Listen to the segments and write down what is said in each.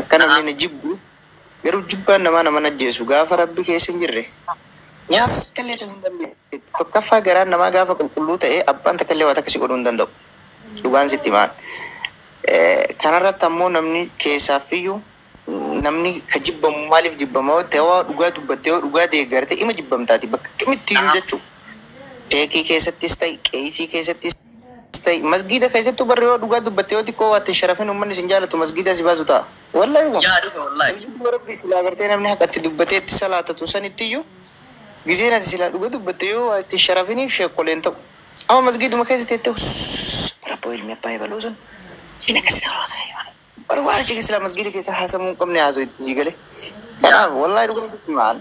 akkana namni jibbu garuu jibbaan nama najjeesu gaafa rabbi keessa hin jirre nyaata kallee ta'uu hin danda'u. Tokkoffaa garaan namaa gaafa qulqulluu ta'ee abbaan takkallee waa takka si godhuu hin danda'u. Dhugaan sitti maal. Kanarratti ammoo namni keessaafiyyuu namni ka jibbamu maaliif jibbamaa ta'ee dhugaa dubbattee dhugaa deeggartee ima jibbamtaati bakka kamittiyyuu jechuudha. Sheekii keessattis ta'e qeesii keessattis ta'e masgiida keessattuu barree yoo dhugaa dubbattee yoo xiqqoo waatti sharafin uummanni sin jaalatu masgiida si baasu ta'a. Wallahi rabbi silaa gartee namni haqatti dubbatee itti salaatatu sanittiyyuu gizeen ati silaa dhugaa dubbattee yoo itti sharafiniif sheekoleen ta'u. Amma masgiiduma keessatti itti rabboo ilmi abbaa eebaluu sun siin akkasii taa'uu barbaada jechuudha silaa masgiida keessa haasamuu hin qabne haasoo itti sigalee. Kanaaf wallahi dhugaa sitti maal.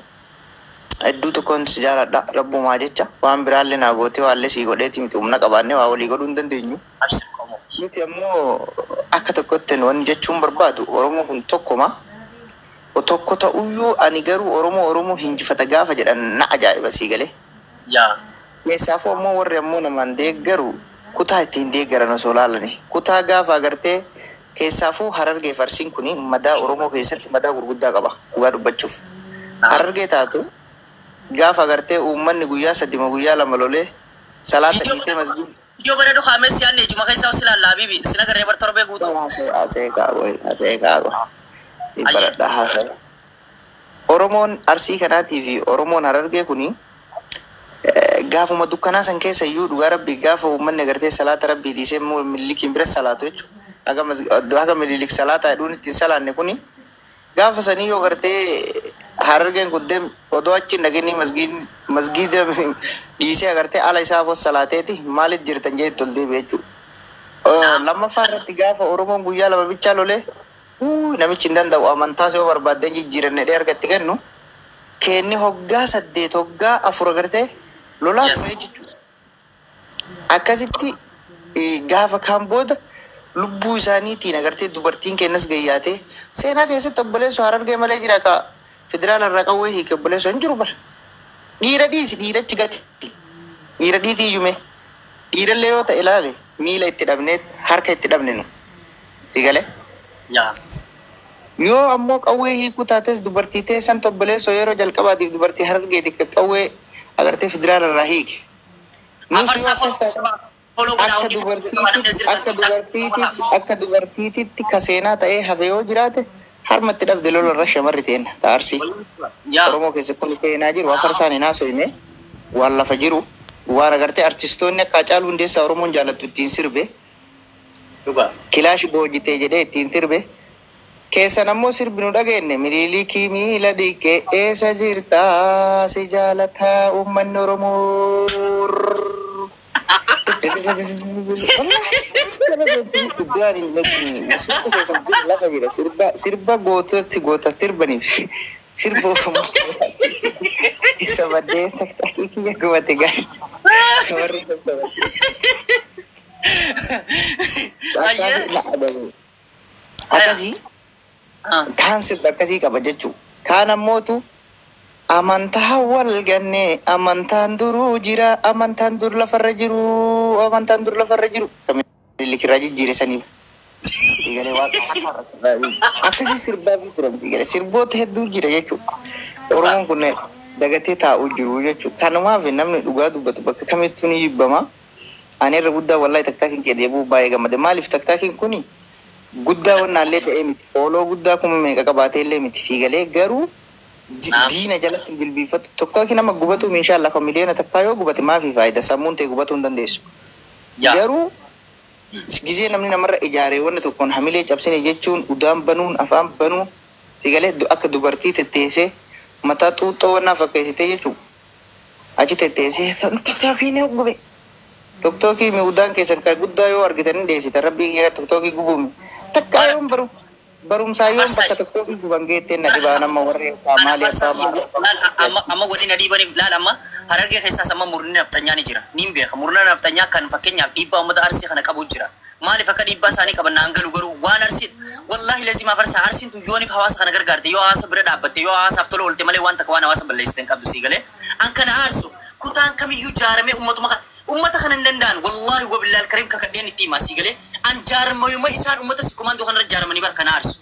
Hedduu tokkoon si jaaladha rabbumaa jecha waan biraallee naa gootee waallee sii godheeti miti humna qabaannee waa walii godhuu hin dandeenyu. Nuti ammoo akka tokkotti wanni jechuun barbaadu Oromoo kun tokkoma. Tokko ta'uyyuu ani garuu Oromoo hinjifata gaafa jedhan na ajaa'iba sii galee. Keessaafuu ammoo warri ammoo namaan deeggaru kutaa ittiin deeggaran osoo laalani. Kutaa gaafa agartee keessaafuu Harargee Farsiin kuni madaa Oromoo keessatti madaa gurguddaa qaba dhugaa dubbachuuf. Harargee taatu gaafa agartee uummanni guyyaa saddima guyyaa lama lolee salaata dhiitee masgiida. Yoo bara dhugaa meeshaa yaadne juma keessa osoo ilaalaa bibi sina garee bar torbee guutuu. Asee kaagoo. Baradhaa haasa'e. Oromoon Arsii kanaatii fi Oromoon Harargee kuni gaafuma dukkanaa san keessa iyyuu dhugaa rabbii gaafa uummanni agartee salaata rabbii dhiisee milikiin bira salaatu jechuudha. Haga mililik salaata hedduun ittiin salaanne kuni gaafa sanii yoo agartee Harargeen kuddeen odoo achi dhageenii masgiida dhiisee agartee ala isaa fos salaateeti maaliif jirtan jee itti ol deebi'e jechuudha. Lammaffaa irratti gaafa Oromoon guyyaa lama bichaa lolee namichi hin danda'u amantaas yoo barbaaddan jijjiirannee argatti kennu kenni hoggaa 8 hoggaa 4 agartee lolaa ture jechuudha. Akkasitti gaafa kaan booda lubbuu isaaniitiin agartee dubartiin kennas gayyaatee seenaa keessatti obboleessu Harargee malee jira ka federaala irraa qawwee hiike obboleessu hin jiru bara. Dhiira dhiisi dhiirachi gati. Dhiira dhiitii iyyume. Dhiirallee yoo ta'e ilaale miila itti dhabnee harka itti dhabne nu. Sigalee? Yoo ammoo qawwee hiikuu taates dubartii teessan obboleessu yeroo jalqabaatiif dubartii Harargeeti qawwee agartee federaala irraa hiike. Akka dubartiititti ka seenaa ta'ee hafe yoo jiraate harmatti dhabde lolarra shamarri teen ta'arsii. Oromoo keessa kun seenaa jiru afar isaanii naasofne waan lafa jiru waan agartee artistoonni akka Hacaaluu Hundeessaa Oromoon jaalattu ittiin sirbe kilaash boojitee jedhee ittiin sirbe keessan ammoo sirbi nu dhageenye miliilikii miila dhiqee eessa jirtaa si jaalataa uummanni Oromoo. Sirba gootatti goota sirbaniif sirba ofumaa isa baddee taktaakii kiyya gubate gaaricha warri akkasii kaan sirba akkasii qaba jechuu kaan ammootu amantaa wal ganne amantaan duruu jira amantaan dur lafarra jiru amantaan dur lafarra jiru kamillikirraa jijjiiresaniif sigalee waan akkasii sirbaa fi turan sigalee sirboota hedduu jira jechuudha. Oromoon kun dagatee taa'uu jiru jechuudha. Kanumaaf namni dhugaa dubbatu bakka kamittuu ni jibbama. Ani irra guddaa wallahi taktaakiin kee deebuu baay'ee gammade. Maaliif taktaakiin kuni guddaa wannaallee ta'ee miti fooloo guddaa kuma meeqa qabaatee illee miti sigalee garuu diina jalatti jilbiifatu tokko nama gubatu meeshaa lafa miliyoona takkaa yoo gubate maafi faayida sammuun ta'e gubatuu hin dandeessu. Garuu gizee namni namarra ijaaree wanna tokkoon hamilee cabsine jechuun udaan banuun afaan banuu sigalee akka dubartii tetteessee mataa xuuxxoo wannaa fakkeessitee jechuudha. Achi tetteessee tokkookii ni gube. Tokkookii udaan keessan kan guddaa yoo argitan deessita rabbii tokkookii gubuumi. Takkaa yoo baru. Barumsaa yoo bakka tokkookii guban geettee na dhibaa nama warree maali abbaa maali. Amma wanni na dhiibaniif laal amma Harargee keessaas amma murni naftanyaa ni jira. Niin beeka murna naftanyaa kan fakkeenyaaf dhiibbaa uummata Arsii kana qabu jira. Maaliif akka dhiibbaa isaanii qaban naan galu garuu waan Arsii wallahi lazimaa farsa Arsiin tu yooniif hawaasa kana gargaarte yoo hawaasa bira dhaabbatte yoo hawaasaaf tola oolte malee waan takka waan hawaasa balleessiten qabdu sii galee an kana aarsu kutaan kamiyyuu jaaramee ummata kana hin danda'an wallahi wabillahi alkariim kakadheen itti himaa sii galee an jaarama yooma isaan ummata si kumaandoo kanarra jaaramanii bar kana aarsu.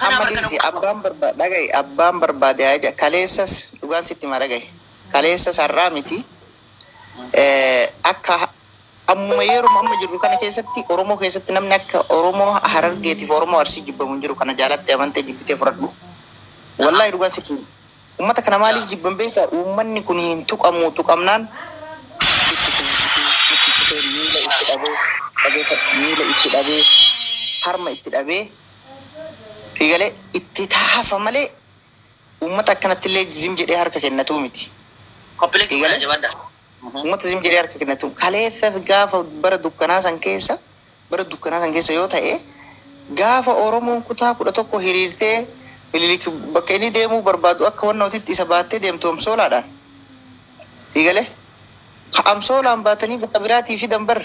Kana amma barkana dhiisi abbaan barbaade aja kaleessas dhugaan sitti ma dhagaye kaleessas har'aa miti akka amma yeroo amma jirru kana keessatti Oromoo keessatti namni akka Oromoo Harargeetiif Oromoo Arsii jibbamu hin jiru kana jaalatte amantee jibbitee fudhadhu wallahi dhugaan sitti ummata kana maaliif jibban beektaa uummanni kun hin tuqamu tuqamnaan miila itti dhabee harma itti dhabee fiigalee itti taafa malee uummata akkanatti illee zim jedhee harka kennatuu miti. Koppilee kibbala jabaadha. Uummata zim jedhee harka kennatu kaleessas gaafa bara dukkanaa san keessa yoo ta'e gaafa Oromoon kutaa 11 hiriirtee Mililik bakka inni deemuu barbaadu akka waan nootitti isa baattee deemtu amsoolaadhaan. Fiigalee amsoolaan baatanii bakka biraatii fi dambar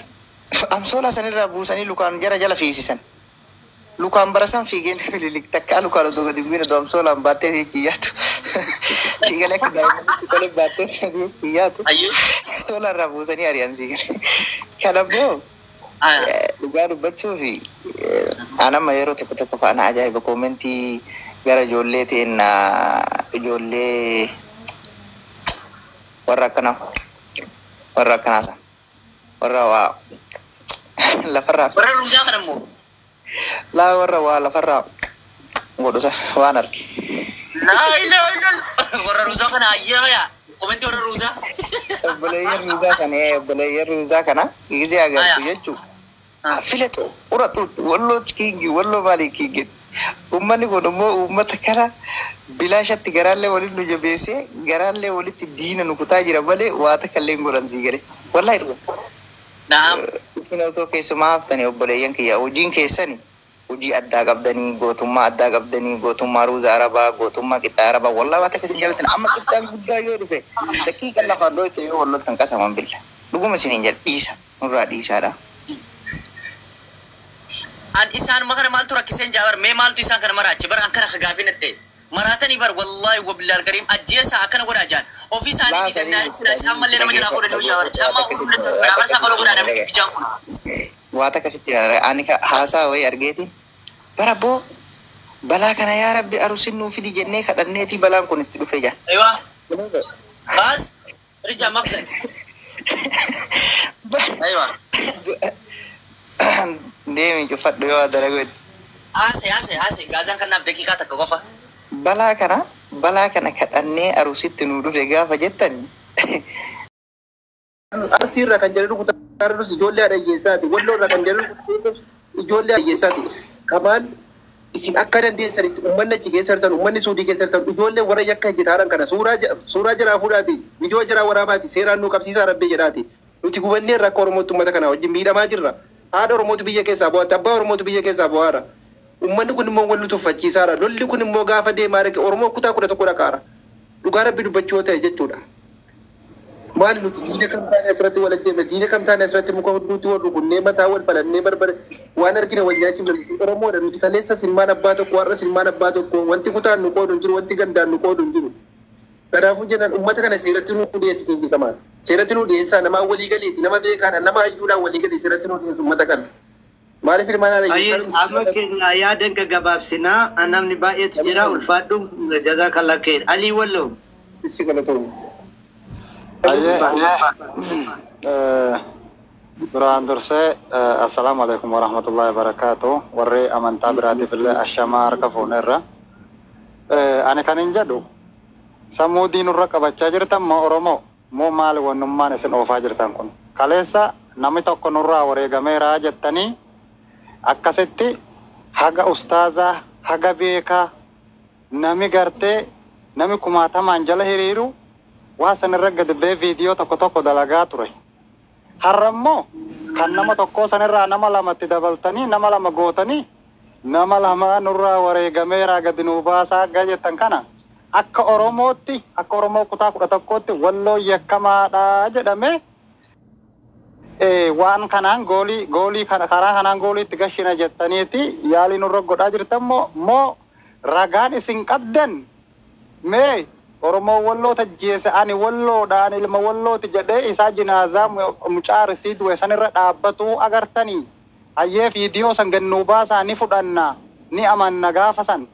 amsoolaa sanirraa buusanii lukaan jala fiisisan. Lukaan barasan fiigeen Mililik takka lukaan odoo gadi bu'een odoo amsoolaan baattee kiyyaatu. Fiigalee akka daa'imman kolee baattee kiyyaatu. Amsoolaarraa buusanii ari'an fiigalee. Kanaafuu dhugaa dubbachuu fi anama yeroo tokko faana ajaa'iba koomentii gara ijoollee ta'een ijoollee warra akkanaa san warra waa lafarraa Warra ruuzaa kana immoo. laa warra waa lafarraa godhusa waan arge. Laa ilaa warra ruuzaa kana ayyaa komentii warra ruuzaa. Obboleeyyan ruuzaa kana gizee agartu jechuudha. Filatu uratu walloo kiingi walloo maalii kiingi. Uummanni kun immoo uummata kana bilaashatti garaallee waliin nu jabeessee garaallee walitti diina nu kutaa jira malee waa takka illee hin godhan sii galee. Wallaahi dhuga. Naam. Isin otoo keessumaa haftanii obboleeyyan kiyya hojiin keessani hojii addaa qabdanii gootummaa addaa qabdanii gootummaa ruuza arabaa gootummaa qixxaa arabaa wallaahi waa takka isin jalatan amma qixxaan guddaa yoo dhufe daqiiqa lafaan dhooyte yoo wallottan qasaman billa. Dhuguma isiniin jedha dhiisa nurraa dhiisaadha. An isaan makana maaltu rakkiseen jaabar mee maaltu isaan kana maraache bar an kana gaafii natte maraatanii bar wallahi wabillahi alkarim ajjeesa akkana godhaa jaan ofii isaanii dhiitannaan fudhaa caammallee nama jalaa fuudhanii jaabar caammaa fuudhanii jaabar saa faloo godhaa namni bijaan kun. Waa takka sitti ani haasaa wayii argeeti bara boo balaa kana yaa rabbi arusin nuu fidi jennee kadhanneeti balaan kun itti dhufee jaan. Aywa baas rija maksa. Aywa. Deemi cufadhu yoo dalagooti. Ase gaazaan kanaaf daqiiqaa takka qofa. Balaa kana kadhannee arusitti nuu dhufe gaafa jettan. Arsiirraa kan jedhu kutaarus ijoollee adayyeessaati. Walloorraa kan jedhu ijoollee adayyeessaati. Kamaan isin akka dandeessanitti uummanni achi keessa jirtan uummanni suudii keessa jirtan ijoollee warra yakka hojjetaaran kana suuraa jiraa fuudhaati viidiyoo jiraa waraabaati seeraan nuu qabsiisaa rabbee jedhaati. Nuti gubannee rakka Oromootti uummata kana wajjin miidhamaa jirra. Haadha Oromootu biyya keessaa bu'aatti abbaa Oromootu biyya keessaa bu'aara. Uummanni kun immoo wal nu tuffachiisaara. Lolli kun immoo gaafa deemaa reke Oromoo kutaa 11 dhaqaara. Dhugaa rabbi dubbachuu ta'e jechuudha. Maali nuti diina kam taane asirratti wal ajjeefne diina kam taane asirratti muka hedduutti wal rukunnee mataa wal falannee barbare waan argine wal nyaachifne nuti Oromoodha nuti kaleessa silmaan abbaa tokko warra silmaan abbaa tokko wanti kutaan nu qoodu hin jiru wanti gandaan nu qoodu hin jiru. Kanaafuu jennaan uummata kana seeratti nu dhiyeessiti hin jikamaan. Seeratti nu dhiyeessaa nama walii galeeti nama beekaadha nama hayyuudhaan walii galee seeratti nu dhiyeessu uummata kana. Maaliif ilmaan haala amma keenya yaadan gaggabaabsinaa namni baay'eetu jira ulfaadhu jazaa kan lakkeen alii walloo. Issi galatoomne. Duraan dursee assalamu alaikum warahmatullahi wabarakatuh warri amantaa biraatiif illee ashamaa harka fuunerra ani kan hin jedhu sammuu diinurra qabachaa jirtan moo Oromoo moo maali wannummaan isin oofaa jirtan kun kaleessa namni tokko nurraa wareegameeraa jettanii akkasitti haga ustaazaa haga beekaa nami gartee nami kumaatamaan jala hiriiru waa sanirra gadi bee viidiyoo tokko dalagaa ture. Har'ammoo kan nama tokko sanirraa nama lamatti dabaltanii nama lama gootanii nama lama nurraa wareegameeraa gadi nuu baasaa jettan kana akka Oromootti akka Oromoo kutaa 11tti walloo yakkamaadha jedhame waan kanaan goolii karaa kanaan gooliitti gashina jettaniiti yaalii nurra godhaa jirtan moo ragaan isin qabdan mee Oromoo walloo tajjeese ani walloodhaan ilma wallooti jedhee isaa jinaazaa mucaarisii du'e sanirra dhaabbatuu agartanii hayyee viidiyoo san gannuu baasaa ni fudhanna ni amanna gaafa san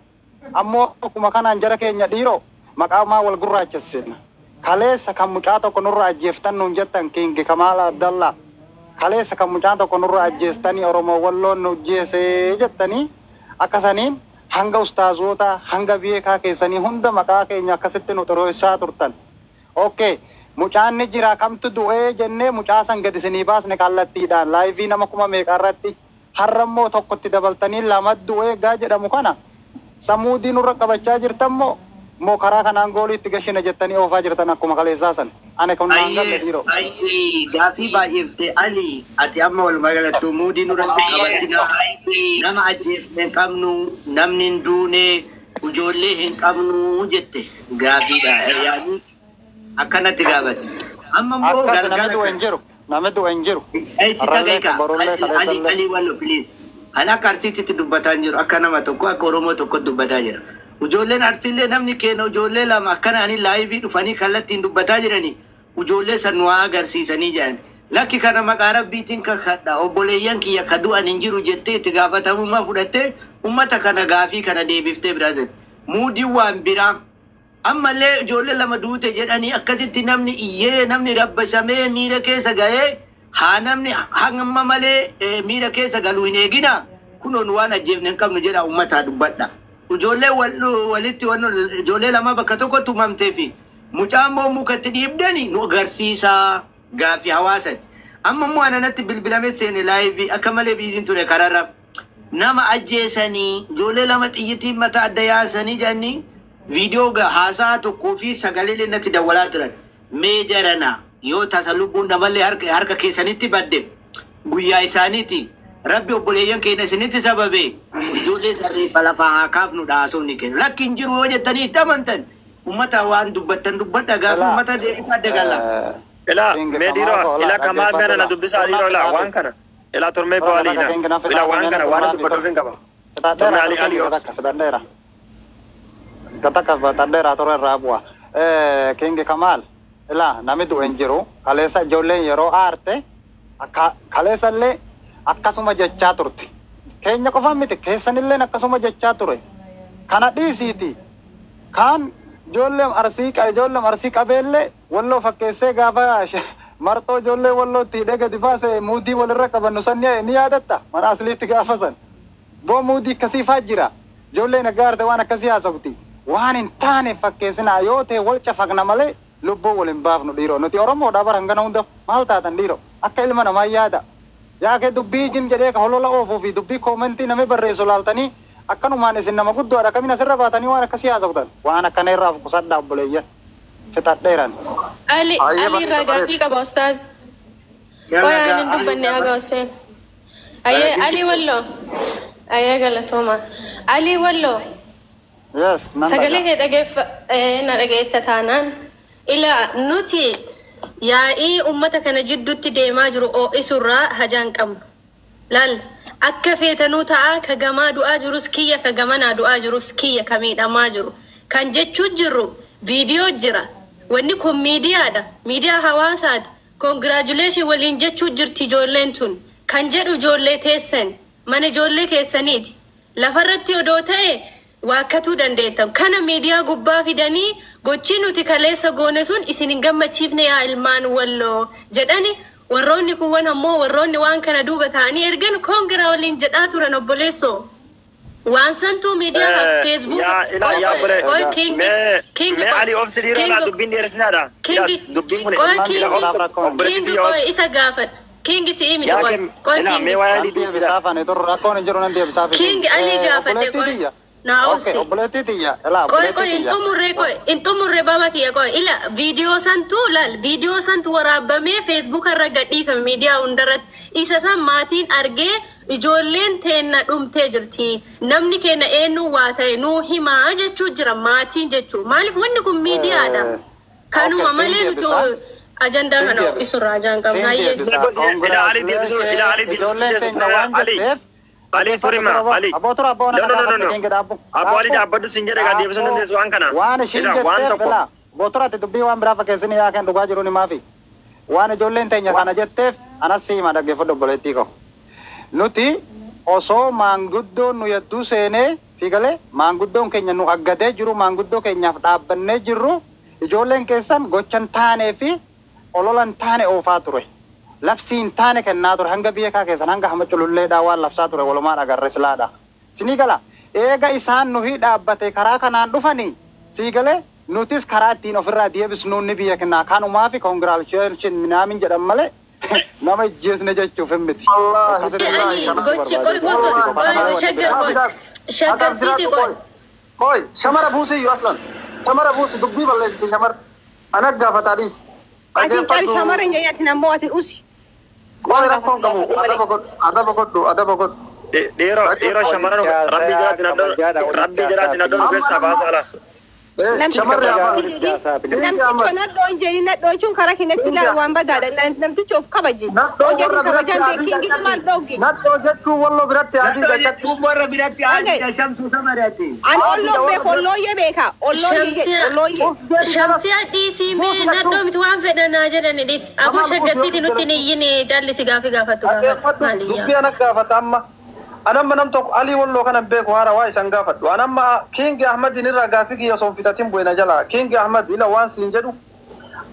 ammoo akkuma kanaan jara keenya dhiiroo maqaa maa wal gurraachessina. Kaleessa kan mucaa tokko nurra ajjeeftan nuun jettan Kingi Kamaal Abdallaa. Kaleessa kan mucaa tokko nurra ajjeestanii Oromoo Walloon nu ajjeesee jettanii akkasaniin hanga ustaazoota hanga beekaa keessanii hunda maqaa keenya akkasitti nu xuroosaa turtan. Okay, mucaan ni jira kamtu du'ee jennee mucaa san gadi isinii baasne kallattiidhaan laayivii nama kuma meeqarratti harrammoo tokkotti dabaltanii lama du'ee gaa jedhamu kana samuudii nurra qabachaa jirtammoo moo karaa kanaan gooliitti gashina jettanii oofaa jirtan akkuma kaleessaa san. Ane kun naan galle dhiiroo. Gaafii baay'eefte Ali ati amma wal magalattu muudii nurratti qabatina nama ajjeefne hin qabnu namni hin duune ijoollee hin qabnu jette gaafiidha yaani akkanatti gaafate. Amma immoo gargaara. Nama du'a hin jiru. Ali wallo please. Ana akka Arsiitti dubbataa jiru akka nama tokko akka Oromoo tokko dubbataa jira. Ijoolleen Arsiillee namni keenya ijoollee lama akkana ani laayivii dhufanii kallattiin dubbataa jiranii ijoollee san waa agarsiisanii jiran. Lakki kana maqaa rabbiitiin kakadha obboleeyyan kiyya ka du'an hin jiru jettee itti gaafatamummaa fudhattee ummata kana gaafii kana deebiftee biraatan. Muudii waan biraa ammallee ijoollee lama duute jedhanii akkasitti namni iyyee namni rabbashamee miira keessa ga'ee haa namni hamma malee miira keessa galuu hin eegina kunoon waan ajjeefne hin qabnu jedha ummataa dubbadha. Ijoollee walitti ijoollee lama bakka tokkotti uumamtee fi mucaan immoo mukatti dhiibdanii nu agarsiisa gaafii hawaasatti. Amma immoo ananatti bilbilame seene laayivii akka malee biiziin ture kararra nama ajjeesanii ijoollee lama xiyyitiin mataa adda yaasanii jedhanii viidiyoo haasaa tokkoo fi sagalee natti dawwalaa turan. Mee jarana yoo tasa lubbuun namallee harka keessanitti badde guyyaa isaaniiti. Rabbi obboleeyyan keenya isinitti sababe ijoollee sarreeffa lafaa haa kaafnu dhaasofni keenya. Lakki hin jiru yoo jettanii itti amantan ummata waan dubbattan dubbadha gaafa ummata deebisaa dagala. Ila meediro ila Kamaal mena na dubbisa dhiiroo ila waan kana ila turmee baaliina ila waan kana waan dubbadhu fin qaba. Turmee ali obsa. Kataka batadera tore rabwa. Kingi Kamaal ila nami du'a hin jiru kaleessa ijoolleen yeroo aarte kaleessa illee akkasuma jechaa turte. Keenya qofa miti keessanillee akkasuma jechaa ture. Kana dhiisiiti. Kaan ijoolleen arsii qabeellee walloo fakkeessee gaafa marxoo ijoollee wallootti hidhee gadi baase muudii walirra qabannu san ni yaadatta mana asliitti gaafa san. Boo muudii akkasiifaa jira. Ijoolleen agaarte waan akkasii haasofti. Waan hin taane fakkeessinaa yoo ta'e wal cafaqna malee lubbuu waliin baafnu dhiiroo. Nuti Oromoodhaa bara hangana hunda maal taatan dhiiroo akka ilma namaa yaada. Yaa ke dubbii jim jedhee ka holola oofuu fi dubbii koomentii namni barreessu laaltanii akkanumaan isin nama guddoodha kamina sirra baatanii waan akkasii haasoftan waan akkana irraaf qusadhaa obboleeyyan fixadheeran. Ali irraa gaaffii qaba ustaaz. Qoyaan hin dubbanne haga Hussein. Ali Walloo. Galatooma. Ali Walloo. Yes. Sagalee kee na dhageetta taanaan ila nuti yaa'ii ummata kana jidduutti deemaa jiru isurraa hajaan qabnu. Laal akka feetanuu ta'a ka gamaa du'aa jirus kiyya ka gamanaa du'aa jirus kiyya ka miidhamaa jiru. Kan jechuu jirru viidiyoo jira. Wanni kun miidiyaadha. Miidiyaa hawaasaati. Congratulation waliin jechuu jirti ijoolleen tun. Kan jedhu ijoollee teessan mana ijoollee keessaniiti. Lafarratti odoo ta'e waakkatuu dandeettam. Kana miidiyaa gubbaa fidanii gochii nuti kaleessa goone sun isin hin gammachiifne yaa ilmaan Walloo jedhani warroonni kuwwan ammoo warroonni waan kana duuba ta'anii ergan koongiraa waliin jedhaa turan obboleessoo. Waan santuu miidiyaa Facebook King Ali obsi dhiiroo laa dubbiin dheeresinaadha. Dubbiin kun King isa gaafadha. King si imi King Ali gaafadhe qoy. Naosi. Intumurre baba kiya koy ila video santu lal video santu warabame Facebook irra gadhiifame media hundarat isa san maatiin argee ijoolleen teenna dhumtee jirti namni keenya eenyu waa ta'e nuu himaa jechuu jira maatiin jechuu maaliif wanni kun miidiyaadha kanuma malee nuti ajanda kana isurraa ajaan qabna hayyee ila Ali deebisu Ali Ali turima Ali no Abu Ali dabbadu sinjere ga deebisu dandeessu waan kana waan tokko Botorati dubbii waan biraa fakkeessini yaa kan dhugaa jiru ni maafi waan ijoolleen teenya kana jetteef anas siima dhaggeeffadhu obboleettii ko nuti osoo maanguddoon nu yadduu seenee si galee maanguddoon keenya nu aggatee jiru maanguddoo keenyaaf dhaabbannee jirru ijoolleen keessan gochan taanee fi ololan taane oofaa ture. Labsiin taane kennaa ture hanga biyya kaa keessan hanga hamma cululleedhaa waan labsaa ture walumaan agarre silaadha. Sinii gala eega isaan nuhi dhaabbate karaa kanaan dhufanii sii galee nutis karaa ittiin ofirraa deebisnuun ni biyya kennaa kanumaa fi congratulations minaamin jedhan malee nama ijjeesne jechuuf hin miti. Gochi qoi shaggar siiti qoi. Qoi shamara buusii iyyuu aslan shamara buusi dubbii balleessiti shamar ana gaafataadhis. Atiin cari shamara nyaati nammoo atiin usi. Qoi rakkoon qabu adaba godhu. Dhiira shamarran rabbii jalaatiin addoon keessaa baasa ala. Namtichi nadhoon jedhi nadhoo jechuun karaa keenyatti ilaalu waan badaadha. Namtichi of kabaji. Hojjetiin kabajaan beekiin maal dhoogi. Nadhoo jechuun walloo biratti adii jechuun warra biratti adii shamsuu samaraati. Ani olloo beeku ollooyyee beeka. Ollooyyee. Shamsiyaa dhiisii mee nadhoo miti waan fedhanaa jedhani dhiis. Aboo shaggarsiiti nutti ni iyyine jallisi gaafii gaafatu gaafatu. Dubbii ana gaafata amma. Anamma nam tokko Ali walloo kana beeku haara waa isan gaafadhu. Anamma King Ahmad irraa gaafii kiyya osoo fitatin bu'ina jala. King Ahmad ila waan siin jedhu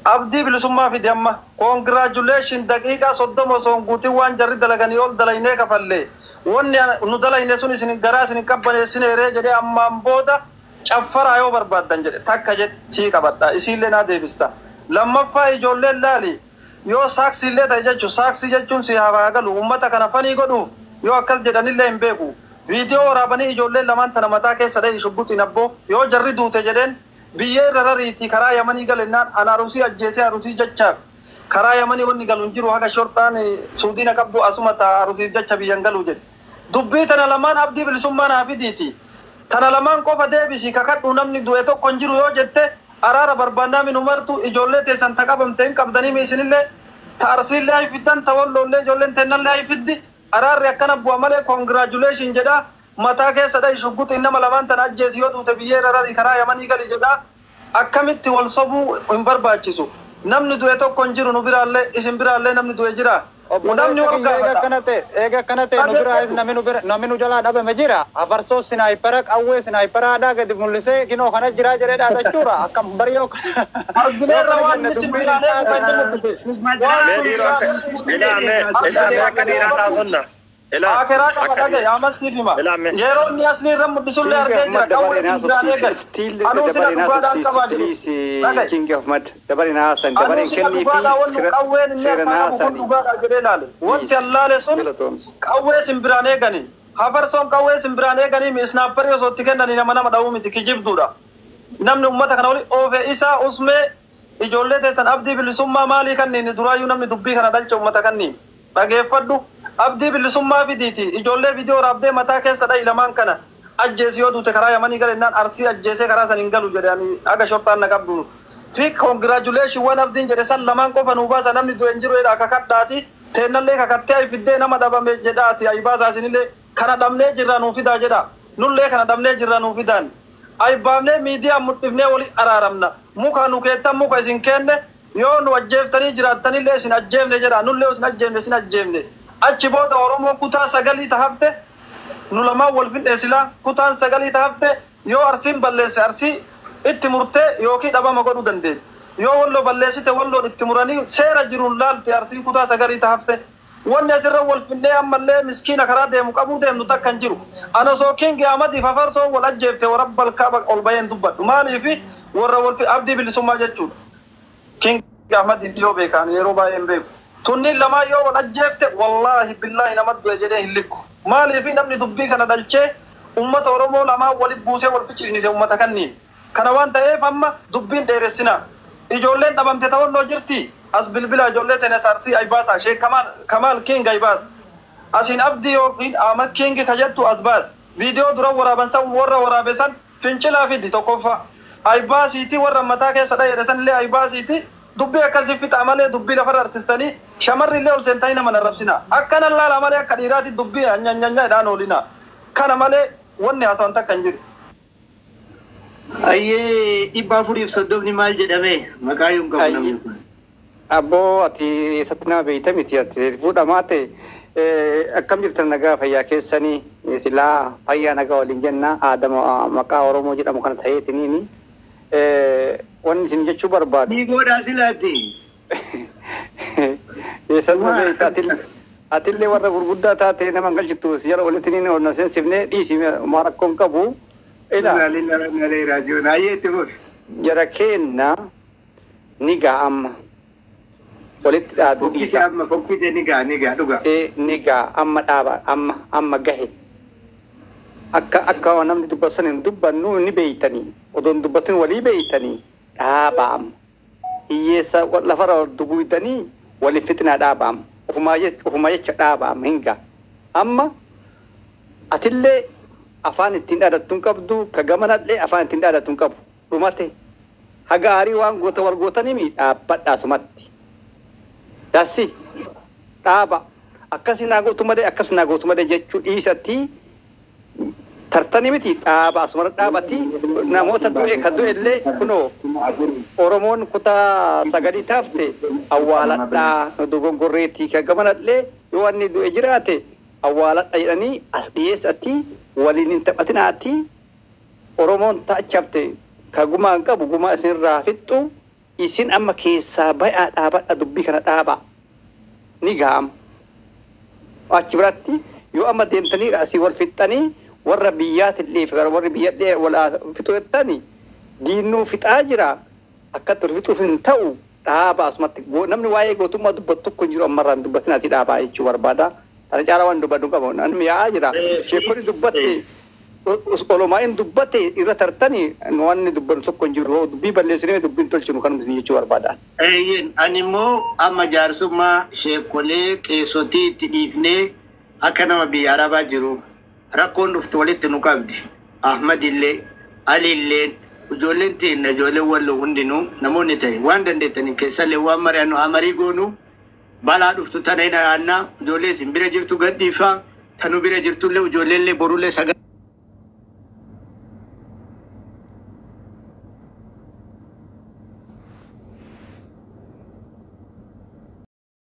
abdii bilisummaa fide amma. Congratulation daqiiqaa 30 osoo guutiin waan jarri dalaganii ol dalaynee kafallee. Wanni nu dalayne sun isin garaa isin qabbaneessine ree jedhee ammaan booda caffaraa yoo barbaaddan jedhe takka jedhe sii qabadha. Isiillee naa deebista. Lammaffaa ijoolleen laali yoo saaksiillee ta'e jechuun saaksii jechuun si haa galu uummata kana fanii godhuuf. Yoo akkas jedhanillee hin beeku viidiyoo waraabanii ijoolleen lamaan tana mataa keessa dhahi shubbutiin abboo yoo jarri duute jedheen biyyee irra rariitii karaa yamanii galennaan ana arusii ajjeesee arusii jechaaf karaa yamanii wanni galu hin jiru haga shortaan suudiina qabdu asuma ta'a arusiif jecha biyyan galuu jedhe dubbii tana lamaan abdii bilisummaa naa fidiiti tana lamaan qofa deebisii kakadhu namni du'e tokko hin jiru yoo jette araara barbaannaa minu martu ijoollee teessan ta qabamte hin qabdanii miisinillee ta arsiillee hayfiddan ta walloollee ijoolleen teennallee hayfiddi araarri akkana bu'a malee congratulation jedha mataa keessa dhahi shugguti nama lamaan tana ajjeesi yoo duute biyyee rarari karaa yamanii gali jedha akkamitti wal sobuu hin barbaachisu namni du'e tokko hin jiru nu biraallee isin biraallee namni du'e jira namni eega kana ta'e nu biraayis namni nu jalaa dhabame jira afarsoo sinaayipara qawwee sinaayiparaadhaa gadi mul'isee kinoo kana jira jedhee dhaatachuudha akkam bariyoo argineerra waan isin biraallee ilaame akka dhiiraa taasonna. Akeraa qaba dhage amas siifima yeroo inni asli irra mudhisullee argee jira qawwee isin biraallee gali anuu sina dhugaadhaan qabaa jiru King Ahmad dabarina Hassan dabarin kenni fi qawween inni akka qabu dhugaadhaa jedhee laale wanti allaale sun qawwee isin biraan eegani hafarsoon qawwee isin biraan eegani isnaapparii osoo itti kennanii nama dha'uu miti kijibduudha namni ummata kana oli oofe isaa usmee ijoollee teessan abdii bilisummaa maalii kanniin duraayyuu namni dubbii kana dhalche ummata kanniin dhageeffadhu abdii bilisummaa fidiiti ijoollee viidiyoo raabdee mataa keessa dhahi lamaan kana ajjeesi yoo duute karaa yamanii galennaan arsii ajjeesee karaa san hin galu jedhanii aga shortaan na qabdu fi congratulation waan abdiin jedhe san lamaan qofa nuu baasa namni du'e hin jiru jedha kakadhaati teennallee kakattee ayifiddee nama dhabame jedhaati ayibaasaa isinillee kana dhabnee jirra nuu fidaa jedha nullee kana dhabnee jirra nuu fidaan ayibaafnee miidiyaa mudhifnee wali araaramna muka nu keettan muka isin kenne yoo nu ajjeeftanii jiraattanillee isin ajjeefne jedha nullee isin ajjeefne isin ajjeefne achi booda oromoo kutaa sagalii tahafte nu lamaan wal findheesilaa kutaan sagalii tahafte yoo arsiin balleesse arsii itti murtee yookiin dhabama godhuu dandeenya yoo walloo balleessite walloon itti muranii seera jiruun laalte arsiin kutaa sagalii tahafte wanni asirra wal findhee ammallee miskiina karaa deemu qabuu deemnu takka hin jiru ana soo King Ahmadiif afarsoo wal ajjeefte warabbal kaaba ol baheen dubbadhu maaliifi warra wal fi abdii bilisummaa jechuudha King Ahmadiin dhiyoo beekaan yeroo baay'een beeku tunni lama yoo wal ajjeefte wallahi billahi nama du'e jedhee hin likku maaliifi namni dubbii kana dhalchee ummata oromoo lamaa wali buusee wal ficcisiise ummata kanniin kana waan ta'eef amma dubbiin dheeressina ijoolleen dhabamte ta'onnoo jirti as bilbila ijoollee tene tarsii aybaasa shee Kamal King aybaas asin abdii yookiin Ahmad King kajettu as baas viidiyoo dura waraabansan warra waraabesan fincilaa fidi tokkoffa aybaasiiti warra mataa keessa dhayedhesan illee aybaasiiti dubbii akkasii fixa malee dubbii lafarra artistanii shamarri illee ol seentanii nama narrabsina akkana laala malee akka dhiiraati dubbii anyanya jedhaan oolina kana malee wanni haasawan takka hin jiru. Ayyee 430 maal jedhame maqaa yoon qabu namni kun. Abbo ati eessatti nama beeyta miti ati fuudhamaa ta'e akkam jirtan nagaa fayyaa keessanii silaa fayyaa nagaa waliin jenna aadama maqaa Oromoo jedhamu kana ta'eetiniini wanni isin jechuu barbaadu. Ni godhaa silaati. Salma atillee warra gurguddaa taate nama galchittu jara walittiniin onna seensifnee dhiisi marakkoon qabu. Jara kenna nigaa amma. Walitti dhaaduu dhiisa. Fokkise nigaa dhuga. Nigaa amma dhaaba amma gahe. Akka namni dubbasan hin dubbannu ni beeytanii. Odoon dubbatin walii beeytanii dhaaba amma. Hiyyeessa lafarra duguydanii walii fixinaa dhaaba amma. Ofuma jecha dhaaba amma hinga. Amma atillee afaan ittiin dhaadhattu hin qabdu ka gamanallee afaan ittiin dhaadhattu hin qabu. Dhumate hagaarii waan goota wal gootanii dhaabbadhaa sumatti. Dassi dhaaba akkasii naa gootu malee jechuu dhiisatti tartanii miti dhaaba asumara dhaabatti namoota du'e ka du'e illee kunoo Oromoon kutaa sagalii taafte awwaaladhaa dogoggorreetii ka gamanallee yoo wanni du'e jiraate awwaaladha jedhanii as dhiyeessatti waliin hin taphatinaatti Oromoon taachafte ka gumaa hin qabu gumaa isinirraa fixxu isin amma keessaa ba'aa dhaabadha dubbii kana dhaaba ni gaam achi biratti yoo amma deemtanii asii wal fixxanii warra biyyaatillee fi warri biyyadhee wal fixuu jettanii diinuu fixaa jira akkatti wal fixuuf hin ta'u dhaaba asumatti namni waa'ee gootummaa dubbatu tokko hin jiru ammarraan dubbatinaati dhaabaa jechuu barbaada. Kana caalaa waan dubbatu qabu namni yaa'aa jira sheekonni dubbatte olomaa'in dubbate irra tartanii wanni dubbatu tokko hin jiru dubbii balleessinee dubbiin tolchinu kan jechuu barbaada. Ani immoo amma jaarsummaa sheekolee qeessotii itti dhiifnee akka nama biyya arabaa jiru rakkoon dhuftu walitti nu qabdi. Ahmad illee Ali illee ijoolleen teenna ijoolleen walloo hundinuu namoonni ta'e waan dandeettaniin keessallee waan mari'annu amarii goonu balaa dhuftu tana hin aanna ijoollee isin bira jirtu gadhiifaa tanu bira jirtullee ijoolleellee borullee sagal.